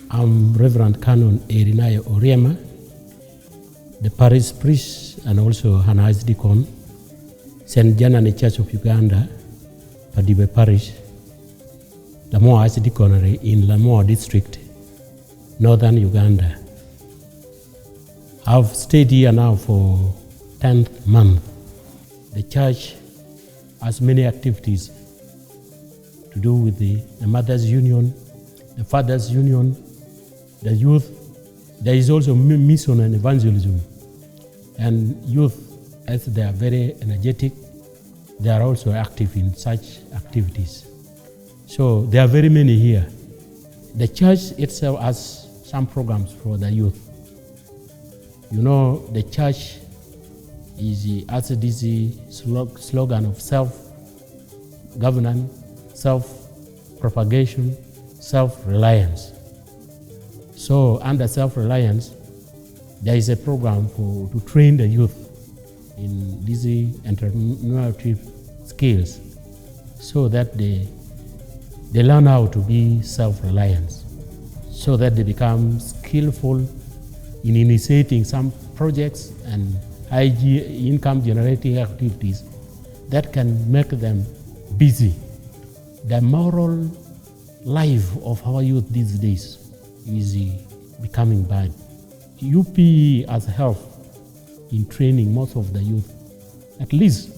I'm Reverend Canon Elinayo Olyema, the Parish Priest and also an Archdeacon, St. Janani Church of Uganda, Padibe Parish, Lamoa Archdeaconry in Lamoa District, Northern Uganda. I've stayed here now for 10th month. The church has many activities to do with the Mothers' Union, the Fathers' Union, the youth. There is also mission and evangelism. And youth, as they are very energetic, they are also active in such activities. So there are very many here. The church itself has some programs for the youth. You know, the church has this slogan of self-governance, self-propagation, self-reliance. So under self-reliance, there is a program to train the youth in these entrepreneurship skills so that they learn how to be self-reliant, so that they become skillful in initiating some projects and high income generating activities that can make them busy. The moral life of our youth these days is becoming bad. UP has helped in training most of the youth. At least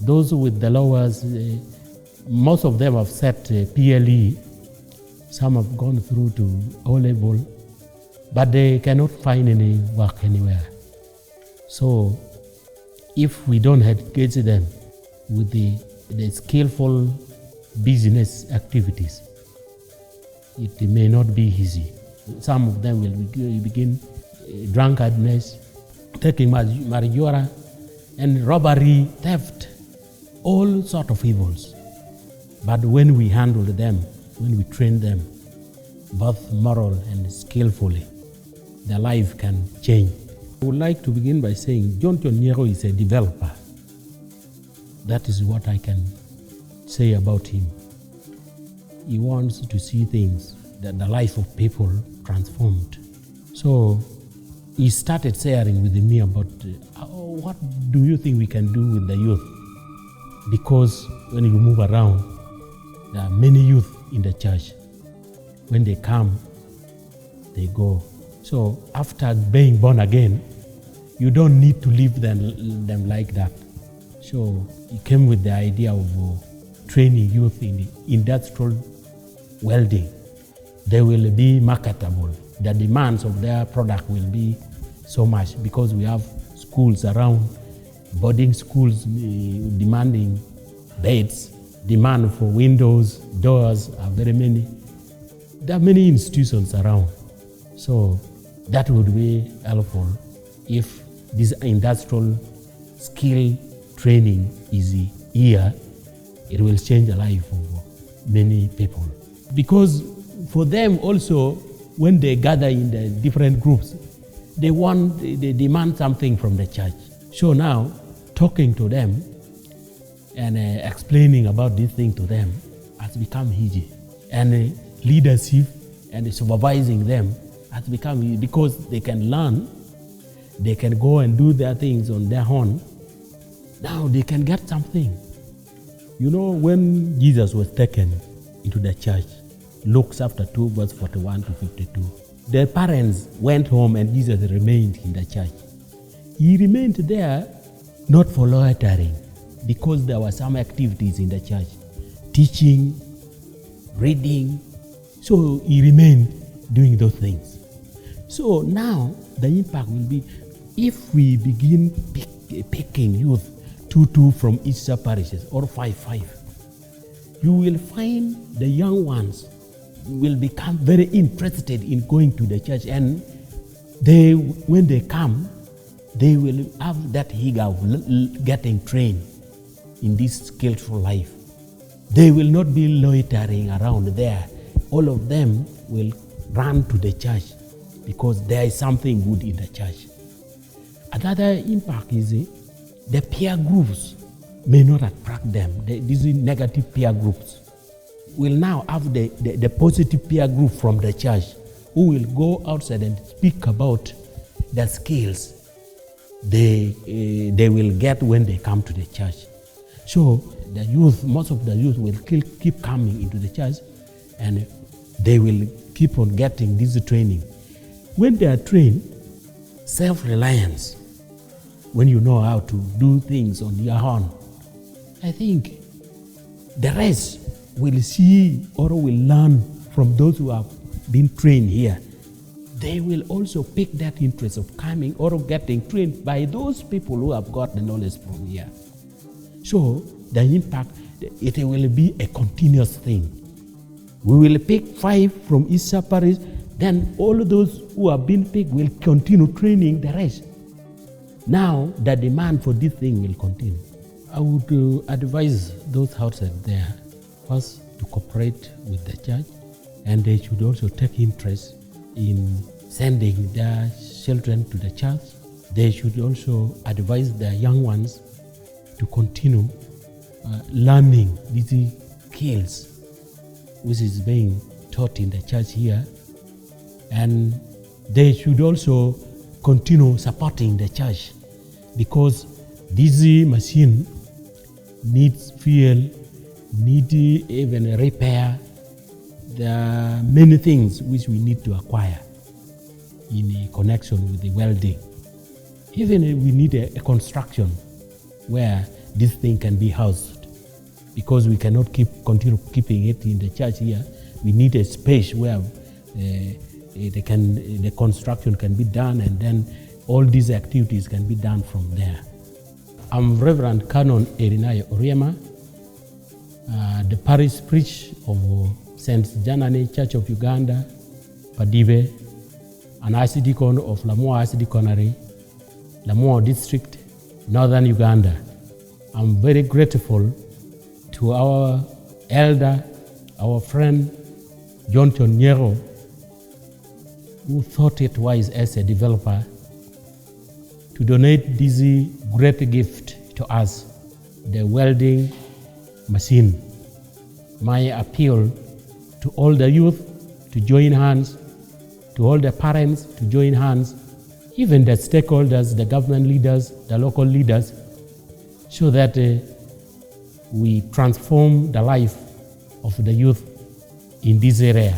those with the lowers, most of them have set PLE. Some have gone through to O level, but they cannot find any work anywhere. So if we don't engage them with the skillful business activities, it may not be easy. Some of them will begin drunkenness, taking marijuana, and robbery, theft, all sort of evils. But when we handle them, when we train them, both moral and skillfully, their life can change. I would like to begin by saying John Nyero is a developer. That is what I can say about him. He wants to see things, that the life of people transformed. So he started sharing with me about what do you think we can do with the youth? Because when you move around, there are many youth in the church. When they come, they go. So after being born again, you don't need to leave them like that. So he came with the idea of training youth in industrial welding. They will be marketable. The demands of their product will be so much because we have schools around, boarding schools demanding beds, demand for windows, doors are very many. There are many institutions around. So that would be helpful if this industrial skill training is here. It will change the life of many people. Because for them also, when they gather in the different groups, they demand something from the church. So now, talking to them and explaining about this thing to them has become easy. And leadership and supervising them has become easy because they can learn, they can go and do their things on their own. Now they can get something. You know, when Jesus was taken into the church, Luke chapter 2, verse 41 to 52. The parents went home and Jesus remained in the church. He remained there not for loitering, because there were some activities in the church, teaching, reading. So he remained doing those things. So now the impact will be if we begin picking youth 2 from each sub parishes or 5. You will find the young ones will become very interested in going to the church, and when they come, they will have that eager of getting trained in this skillful life. They will not be loitering around there. All of them will run to the church because there is something good in the church. Another impact is the peer groups may not attract them. These negative peer groups will now have the positive peer group from the church who will go outside and speak about the skills they will get when they come to the church. So the youth, most of the youth will keep coming into the church, and they will keep on getting this training. When they are trained, self-reliance, when you know how to do things on your own, I think the rest will see or will learn from those who have been trained here. They will also pick that interest of coming or getting trained by those people who have got the knowledge from here. So the impact, it will be a continuous thing. We will pick 5 from each parish, then all those who have been picked will continue training the rest. Now the demand for this thing will continue. I would advise those outside there first to cooperate with the church, and they should also take interest in sending their children to the church. They should also advise their young ones to continue learning these skills which is being taught in the church here, and they should also continue supporting the church, because this machine needs fuel, needs even repair. There are many things which we need to acquire in connection with the welding. Even we need a construction where this thing can be housed, because we cannot continue keeping it in the church here. We need a space where the construction can be done, and then all these activities can be done from there. I'm Reverend Canon Elinayo Olyema, the parish priest of St. Janani Church of Uganda, Padibe, an archdeacon of Lamoa Archdeaconry, Lamoa District, Northern Uganda. I'm very grateful to our elder, our friend, John Nyero, who thought it wise as a developer to donate this great gift to us, the welding machine. My appeal to all the youth to join hands, to all the parents to join hands, even the stakeholders, the government leaders, the local leaders, so that we transform the life of the youth in this area.